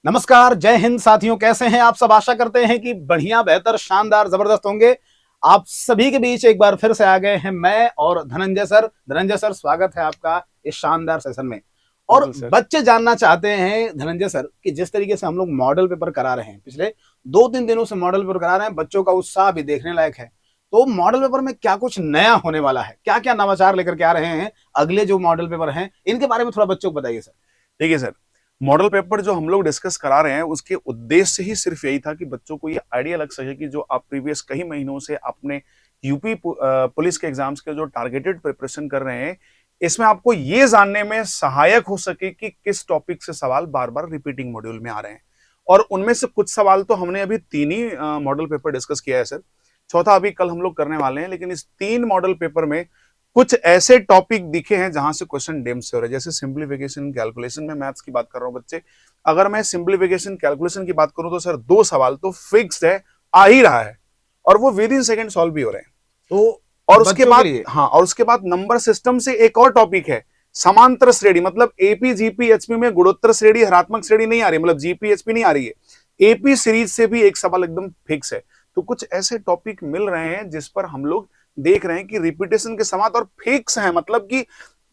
नमस्कार, जय हिंद साथियों। कैसे हैं आप सब? आशा करते हैं कि बढ़िया, बेहतर, शानदार, जबरदस्त होंगे। आप सभी के बीच एक बार फिर से आ गए हैं मैं और धनंजय सर। धनंजय सर, स्वागत है आपका इस शानदार सेशन में। और बिल्कुल सर। बच्चे जानना चाहते हैं धनंजय सर कि जिस तरीके से हम लोग मॉडल पेपर करा रहे हैं, पिछले 2-3 दिनों से मॉडल पेपर करा रहे हैं, बच्चों का उत्साह भी देखने लायक है। तो मॉडल पेपर में क्या कुछ नया होने वाला है, क्या क्या नवाचार लेकर के आ रहे हैं अगले जो मॉडल पेपर हैं, इनके बारे में थोड़ा बच्चों को बताइए सर। देखिए सर, मॉडल पेपर जो हम लोग डिस्कस करा रहे हैं उसके उद्देश्य ही सिर्फ यही था कि बच्चों को ये आइडिया लग सके कि जो आप प्रीवियस कई महीनों से अपने यूपी पुलिस के एग्जाम्स के जो टारगेटेड प्रिपरेशन कर रहे हैं, इसमें आपको ये जानने में सहायक हो सके कि किस टॉपिक से सवाल बार बार रिपीटिंग मॉड्यूल में आ रहे हैं। और उनमें से कुछ सवाल तो हमने अभी 3 ही मॉडल पेपर डिस्कस किया है सर। चौथा अभी कल हम लोग करने वाले हैं, लेकिन इस 3 मॉडल पेपर में कुछ ऐसे टॉपिक दिखे हैं जहां से क्वेश्चन डेम से हो रहे हैं। जैसे सिंप्लीफिकेशन कैलकुलेशन में मैथ्स की बात कर रहा हूं बच्चे, अगर मैं सिंप्लीफिकेशन कैलकुलेशन की बात करूं तो सर 2 सवाल तो फिक्स्ड है, आ ही रहा है, और वो विद इन सेकंड सॉल्व भी हो रहे हैं। तो और उसके बच्चों के बाद लिए और उसके बाद नंबर सिस्टम से एक और टॉपिक है, समांतर श्रेणी। मतलब एपी जीपी एचपी में गुणोत्तर श्रेणी, हरात्मक श्रेणी नहीं आ रही, मतलब जीपी एचपी नहीं आ रही है। एपी सीरीज से भी एक सवाल एकदम फिक्स है। तो कुछ ऐसे टॉपिक मिल रहे हैं जिस पर हम लोग देख रहे हैं कि रिपीटेशन के सवाल और फिक्स है। मतलब कि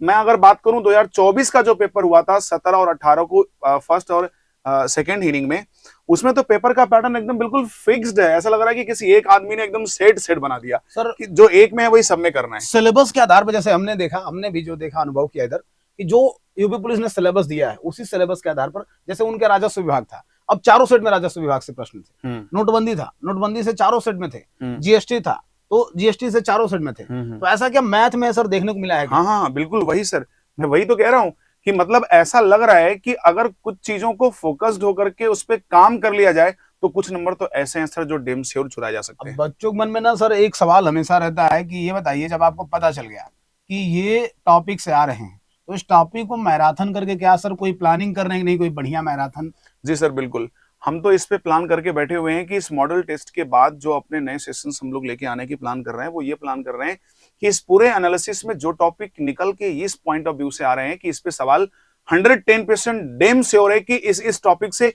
मैं अगर बात करूं 2024 का जो पेपर हुआ था 17 और 18 को, फर्स्ट और सेकेंड हीरिंग में, उसमें तो पेपर का पैटर्न एकदम बिल्कुल फिक्स्ड है। ऐसा लग रहा है कि किसी एक आदमी ने एकदम सेट सेट बना दिया सर, कि जो एक में है वही सब में करना है। सिलेबस के आधार पर जैसे हमने भी जो देखा, अनुभव किया इधर, कि जो यूपी पुलिस ने सिलेबस दिया है उसी सिलेबस के आधार पर, जैसे उनके राजस्व विभाग था, अब चारों सेट में राजस्व विभाग से प्रश्न थे। नोटबंदी था, नोटबंदी से चारों सेट में थे। जीएसटी था तो जीएसटी से चारों सेट में थे। तो ऐसा क्या मैथ में सर देखने को मिला है? हाँ हाँ बिल्कुल वही सर, मैं वही तो कह रहा हूं कि मतलब ऐसा लग रहा है कि अगर कुछ चीजों को फोकस्ड होकर के उस पर काम कर लिया जाए तो कुछ नंबर तो ऐसे हैं सर जो डेम श्योर चुराए जा सकते हैं। बच्चों के मन में ना सर एक सवाल हमेशा रहता है कि ये बताइए, जब आपको पता चल गया कि ये टॉपिक से आ रहे हैं, तो इस टॉपिक को मैराथन करके क्या सर कोई प्लानिंग कर रहे हैं कि नहीं, कोई बढ़िया मैराथन? जी सर बिल्कुल, हम तो इस पे प्लान करके बैठे हुए हैं कि इस मॉडल टेस्ट के बाद जो अपने नए सेशंस हम लोग लेके आने की प्लान कर रहे हैं, वो ये प्लान कर रहे हैं कि इस पूरे एनालिसिस में जो टॉपिक निकल के इस पॉइंट ऑफ व्यू से आ रहे हैं कि इस पे सवाल 110% डेम श्योर है कि इस टॉपिक से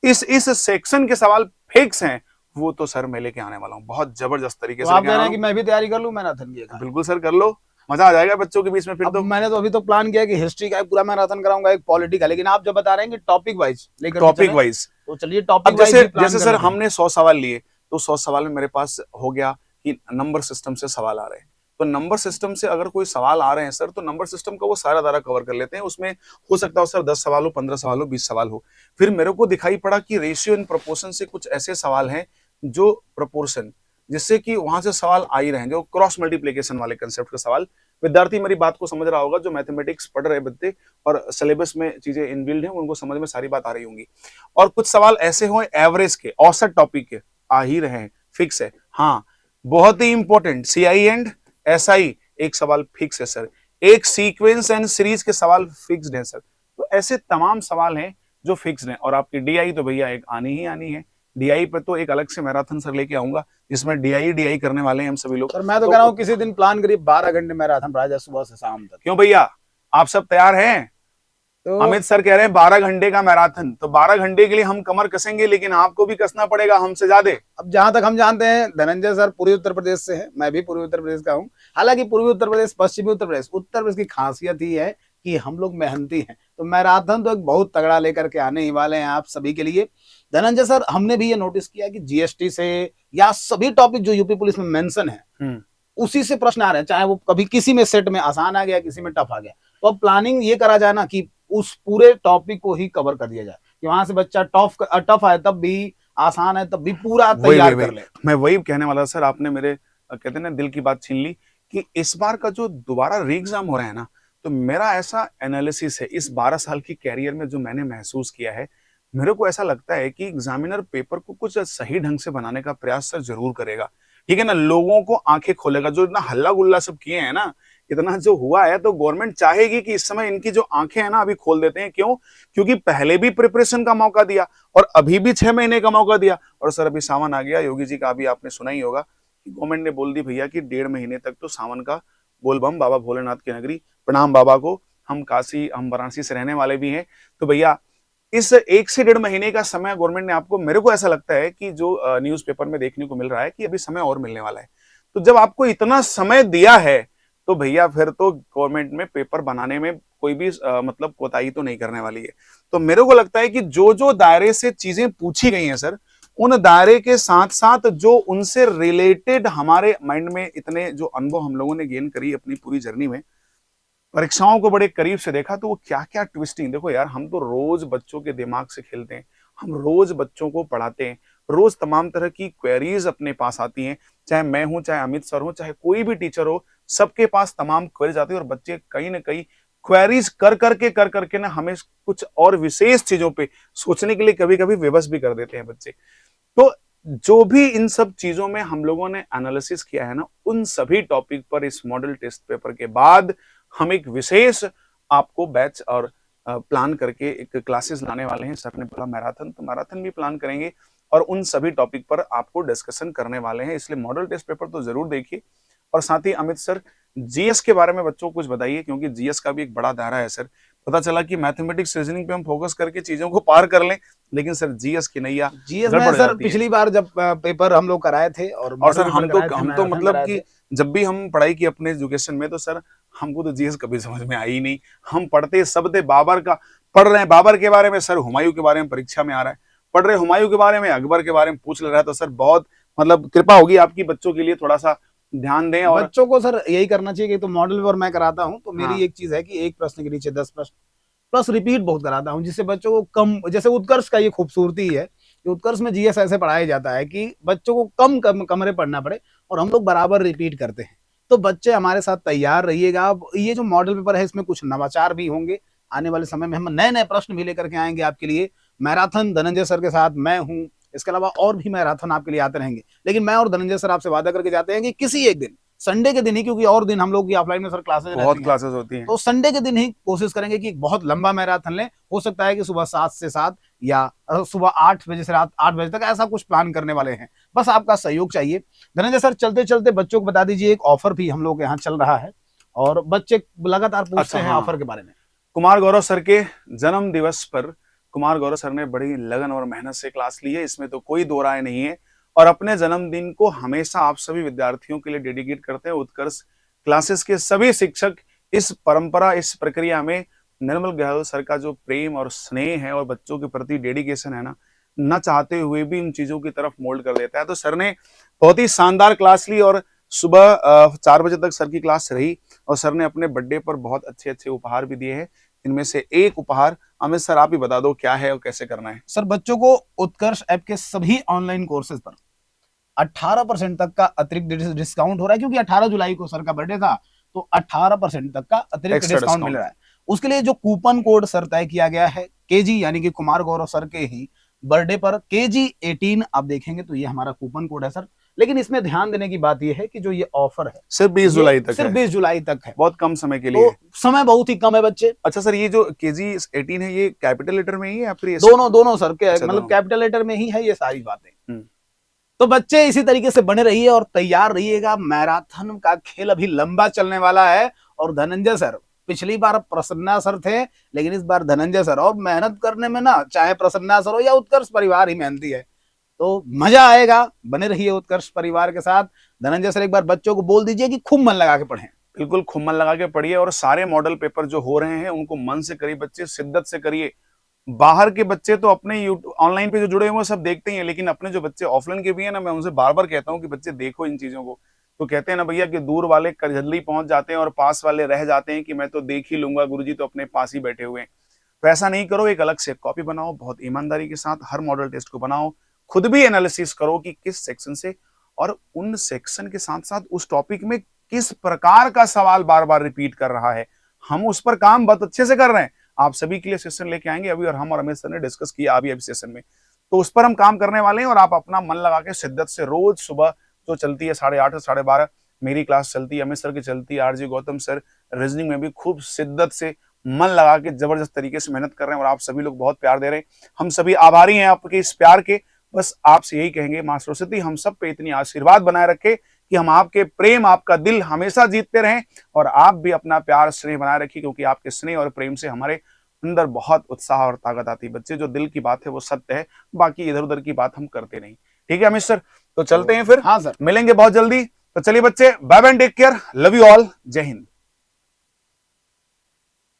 इस सेक्शन के सवाल फिक्स हैं, वो तो सर मैं लेके आने वाला हूँ बहुत जबरदस्त तरीके तो से आप लेके कह आने रहे वाला हैं कि हूँ। मैं भी तैयारी कर लूं मैराथन की? बिल्कुल सर कर लो, मजा आ जाएगा बच्चों के बीच में फिर अब तो। मैंने तो अभी तो प्लान किया कि हिस्ट्री का एक पूरा मैराथन कराऊंगा, एक पॉलिटी का, लेकिन आप जब बता रहे हैं कि टॉपिक वाइज लेकर के टॉपिक चलें, वाइज, तो चलिए टॉपिक अब वाइज जैसे भी प्लान जैसे कर सर लेते हैं। हमने 100 सवाल लिए, तो 100 सवाल में मेरे पास हो गया कि नंबर सिस्टम से सवाल आ रहे हैं। तो नंबर सिस्टम से अगर कोई सवाल आ रहे हैं सर, तो नंबर सिस्टम का वो सारा दायरा कवर कर लेते हैं। उसमें हो सकता है सर 10 सवाल हो, 15 सवाल हो, 20 सवाल हो। फिर मेरे को दिखाई पड़ा कि रेशियो इन प्रोपोर्शन से कुछ ऐसे सवाल हैं जो प्रोपोर्शन, जिससे कि वहां से सवाल आ ही रहे हैं, जो क्रॉस मल्टीप्लीकेशन वाले कंसेप्ट का सवाल। विद्यार्थी मेरी बात को समझ रहा होगा, जो मैथमेटिक्स पढ़ रहे बच्चे और सिलेबस में चीजें इनबिल्ड हैं, उनको समझ में सारी बात आ रही होंगी। और कुछ सवाल ऐसे हो एवरेज के, औसत टॉपिक के आ ही रहे हैं, फिक्स है। हाँ, बहुत ही इंपॉर्टेंट, सीआई एंड एसआई एक सवाल फिक्स है सर, एक सीक्वेंस एंड सीरीज के सवाल फिक्स्ड है सर। तो ऐसे तमाम सवाल हैं जो फिक्स्ड हैं। और आपकी डीआई तो भैया एक आनी ही आनी है। डीआई पे तो एक अलग से मैराथन सर लेके आऊंगा, जिसमें डीआई करने वाले हैं हम सभी लोग। सर मैं तो कह रहा हूँ किसी दिन प्लान करिए, 12 घंटे मैराथन रहा जाए सुबह से शाम तक। क्यों भैया, आप सब तैयार हैं? तो अमित सर कह रहे हैं 12 घंटे का मैराथन, तो 12 घंटे के लिए हम कमर कसेंगे, लेकिन आपको भी कसना पड़ेगा हमसे ज्यादा। अब जहां तक हम जानते हैं, धनंजय सर पूर्वी उत्तर प्रदेश से है, मैं भी पूर्वी उत्तर प्रदेश का हूँ। हालांकि पूर्वी उत्तर प्रदेश, पश्चिमी उत्तर प्रदेश की खासियत ही है कि हम लोग मेहनती हैं। तो मैराथन तो एक बहुत तगड़ा लेकर के आने ही वाले हैं आप सभी के लिए। धनंजय सर, हमने भी ये नोटिस किया कि जीएसटी से या सभी टॉपिक जो यूपी पुलिस में मेंशन है, उसी से प्रश्न आ रहे हैं, चाहे वो कभी किसी में सेट में आसान आ गया, किसी में टफ आ गया। तो अब प्लानिंग ये करा जाए ना कि उस पूरे टॉपिक को ही कवर कर दिया जाए, कि वहां से बच्चा टफ आए तब भी, आसान है तब भी, पूरा तैयार कर ले। मैं वही कहने वाला सर, आपने मेरे कहते हैं ना दिल की बात छीन ली कि इस बार का जो दोबारा री एग्जाम हो रहा है ना, तो मेरा ऐसा एनालिसिस है इस 12 साल की कैरियर में जो मैंने महसूस किया है, मेरे को ऐसा लगता है कि एग्जामिनर पेपर को कुछ सही ढंग से बनाने का प्रयास सर जरूर करेगा। ठीक है ना, लोगों को आंखें खोलेगा। जो इतना हल्ला गुल्ला सब किए हैं ना, इतना जो हुआ है, तो गवर्नमेंट चाहेगी कि इस समय इनकी जो आंखें हैं ना अभी खोल देते हैं। क्यों? क्योंकि पहले भी प्रिपरेशन का मौका दिया और अभी भी 6 महीने का मौका दिया, और सर अभी सावन आ गया। योगी जी का अभी आपने सुना ही होगा कि गवर्नमेंट ने बोल दी भैया कि 1.5 महीने तक तो सावन का बोलबम बाबा भोलेनाथ की नगरी, प्रणाम बाबा को, हम काशी हम वाराणसी से रहने वाले भी हैं, तो भैया इस 1 से 1.5 महीने का समय गवर्नमेंट ने आपको, मेरे को ऐसा लगता है कि जो न्यूज़पेपर में देखने को मिल रहा है कि अभी समय और मिलने वाला है। तो जब आपको इतना समय दिया है, तो भैया फिर तो गवर्नमेंट में पेपर बनाने में कोई भी मतलब कोताही तो नहीं करने वाली है। तो मेरे को लगता है कि जो दायरे से चीजें पूछी गई हैं सर, उन दायरे के साथ-साथ जो उनसे रिलेटेड हमारे माइंड में इतने जो अनुभव हम लोगों ने गेन करी अपनी पूरी जर्नी में, परीक्षाओं को बड़े करीब से देखा, तो वो क्या-क्या ट्विस्टिंग, देखो यार, हम तो रोज बच्चों के दिमाग से खेलते हैं, हम रोज बच्चों को पढ़ाते हैं, रोज तमाम तरह की क्वेरीज अपने पास आती हैं, चाहे मैं हूं, चाहे अमित सर हो, चाहे कोई भी टीचर हो, सबके पास तमाम क्वेरीज आती है और बच्चे कहीं ना कहीं क्वेरीज कर करके ना हमें कुछ और विशेष चीजों पे सोचने के लिए कभी कभी विवश भी कर देते हैं बच्चे। तो जो भी इन सब चीजों में हम लोगों ने एनालिसिस किया है ना, उन सभी टॉपिक पर इस मॉडल टेस्ट पेपर के बाद हम एक विशेष आपको बैच और प्लान करके एक क्लासेस लाने वाले हैं। सर ने बोला मैराथन, तो मैराथन भी प्लान करेंगे और उन सभी टॉपिक पर आपको डिस्कशन करने वाले हैं। इसलिए मॉडल टेस्ट पेपर तो जरूर देखिए। और साथ ही अमित सर, जीएस के बारे में बच्चों को कुछ बताइए, क्योंकि जीएस का भी एक बड़ा दायरा है सर। पता चला कि मैथमेटिक्स रीजनिंग पे हम फोकस करके चीजों को पार कर लें, लेकिन सर जीएस की नैया जीएस में सर पिछली बार जब पेपर हम लोग कराए थे और सर हम तो मतलब कि जब भी हम पढ़ाई की अपने एजुकेशन में, तो सर हमको तो जीएस कभी समझ में आई नहीं। हम पढ़ते सब थे बाबर का, पढ़ रहे हैं बाबर के बारे में, सर हुमायूं के बारे में परीक्षा में आ रहा है, पढ़ रहे हुमायूं के बारे में, अकबर के बारे में पूछ ले रहा है। तो सर बहुत मतलब कृपा होगी आपकी, बच्चों के लिए थोड़ा सा ध्यान दें। और बच्चों को सर यही करना चाहिए कि तो मॉडल पेपर मैं कराता हूँ, तो मेरी हाँ। एक चीज है कि एक प्रश्न के नीचे 10 प्रश्न प्लस रिपीट बहुत कराता हूँ, जिससे बच्चों को कम, जैसे उत्कर्ष का ये खूबसूरती है कि उत्कर्ष में जीएस ऐसे पढ़ाया जाता है कि बच्चों को कम कमरे पढ़ना पड़े और हम लोग बराबर रिपीट करते हैं। तो बच्चे हमारे साथ तैयार रहिएगा। अब ये जो मॉडल पेपर है इसमें कुछ नवाचार भी होंगे, आने वाले समय में हम नए नए प्रश्न भी लेकर के आएंगे आपके लिए। मैराथन धनंजय सर के साथ मैं हूँ, इसके अलावा और भी मैराथन आपके लिए आते रहेंगे। लेकिन मैं और धनंजय सर आपसे वादा करके जाते हैं कि किसी एक दिन, संडे के दिन ही, क्योंकि और दिन हम लोग की ऑफलाइन में सर क्लासेस बहुत क्लासेस होती हैं, तो संडे के दिन ही कोशिश करेंगे कि बहुत लंबा मैराथन लें। हो सकता है कि सुबह 7 से 7 या सुबह 8 बजे से रात 8 बजे तक, ऐसा कुछ प्लान करने वाले हैं। बस आपका सहयोग चाहिए। धनंजय सर, चलते चलते बच्चों को बता दीजिए, एक ऑफर भी हम लोग के यहाँ चल रहा है और बच्चे लगातार पूछते हैं ऑफर के बारे में। कुमार गौरव सर के जन्म दिवस पर कुमार गौरव सर ने बड़ी लगन और मेहनत से क्लास ली है, इसमें तो कोई दो राय नहीं है। और अपने जन्मदिन को हमेशा आप सभी विद्यार्थियों के लिए डेडिकेट करते हैं। उत्कर्ष क्लासेस के सभी शिक्षक इस परंपरा, इस प्रक्रिया में निर्मल गहलोत सर का जो प्रेम और स्नेह है और बच्चों के प्रति डेडिकेशन है ना, न चाहते हुए भी इन चीजों की तरफ मोल्ड कर देता है। तो सर ने बहुत ही शानदार क्लास ली और सुबह 4 बजे तक सर की क्लास रही और सर ने अपने बर्थडे पर बहुत अच्छे अच्छे उपहार भी दिए हैं। इनमें से एक उपहार अमित सर आप ही बता दो क्या है और कैसे करना है। सर, बच्चों को उत्कर्ष ऐप के सभी ऑनलाइन कोर्सेज पर 18% तक का अतिरिक्त डिस्काउंट हो रहा है, क्योंकि 18 जुलाई को सर का बर्थडे था, तो 18% तक का अतिरिक्त डिस्काउंट मिल रहा है। उसके लिए जो कूपन कोड सर तय किया गया है, केजी यानी कि कुमार गौरव सर के ही बर्थडे पर KG18 आप देखेंगे तो ये हमारा कूपन कोड है सर। लेकिन इसमें ध्यान देने की बात यह है कि जो ये ऑफर है सिर्फ 20 जुलाई तक, सिर्फ 20 जुलाई तक है, बहुत कम समय के लिए। तो समय बहुत ही कम है बच्चे। अच्छा सर, ये जो KG18 है ये कैपिटल लेटर में ही है या फिर दोनों सर के मतलब कैपिटल लेटर में ही है ये सारी बातें। तो बच्चे इसी तरीके से बने रहिए और तैयार रहिएगा। मैराथन का खेल अभी लंबा चलने वाला है और धनंजय सर, पिछली बार प्रसन्ना सर थे, लेकिन इस बार धनंजय सर, और मेहनत करने में ना चाहे प्रसन्ना सर हो या उत्कर्ष परिवार ही मेहनती है, तो मजा आएगा। बने रहिए उत्कर्ष परिवार के साथ। धनंजय सर, एक बार बच्चों को बोल दीजिए कि खूब मन लगा के पढ़ें। बिल्कुल खूब मन लगा के पढ़िए और सारे मॉडल पेपर जो हो रहे हैं उनको मन से करिए बच्चे, शिद्दत से करिए। बाहर के बच्चे तो अपने ऑनलाइन पे जो जुड़े हुए सब देखते ही हैं, लेकिन अपने जो बच्चे ऑफलाइन के भी हैं ना, मैं उनसे बार बार कहता हूँ कि बच्चे देखो इन चीजों को। तो कहते हैं ना भैया कि दूर वाले जल्दी पहुंच जाते हैं और पास वाले रह जाते हैं कि मैं तो देख ही लूंगा, गुरुजी तो अपने पास ही बैठे हुए हैं। तो ऐसा नहीं करो, एक अलग से कॉपी बनाओ, बहुत ईमानदारी के साथ हर मॉडल टेस्ट को बनाओ, खुद भी एनालिसिस करो कि किस सेक्शन से, और उन सेक्शन के साथ साथ उस टॉपिक में किस प्रकार का सवाल बार बार रिपीट कर रहा है। हम उस पर काम बहुत अच्छे से कर रहे हैं, आप सभी के लिए सेशन लेके आएंगे अभी, और हम और अमित सर ने डिस्कस किया अभी सेशन में, तो उस पर हम काम करने वाले हैं। और आप अपना मन लगा के शिद्दत से रोज सुबह जो चलती है 8:30 से 12:30 मेरी क्लास चलती है, अमित सर की चलती है, आरजी गौतम सर रीजनिंग में भी खूब शिद्दत से मन लगा के जबरदस्त तरीके से मेहनत कर रहे हैं और आप सभी लोग बहुत प्यार दे रहे हैं। हम सभी आभारी हैं आपके इस प्यार के। बस आपसे यही कहेंगे, मां सरस्वती हम सब पे इतनी आशीर्वाद बनाए रखे कि हम आपके प्रेम, आपका दिल हमेशा जीतते रहें और आप भी अपना प्यार स्नेह बनाए रखिए, क्योंकि आपके स्नेह और प्रेम से हमारे अंदर बहुत उत्साह और ताकत आती है। बच्चे जो दिल की बात है वो सत्य है, बाकी इधर उधर की बात हम करते नहीं। ठीक है अमित सर, तो चलते हैं फिर, हाँ सर। मिलेंगे बहुत जल्दी। तो चलिए बच्चे, bye bye, take care, love you all, जय हिंद।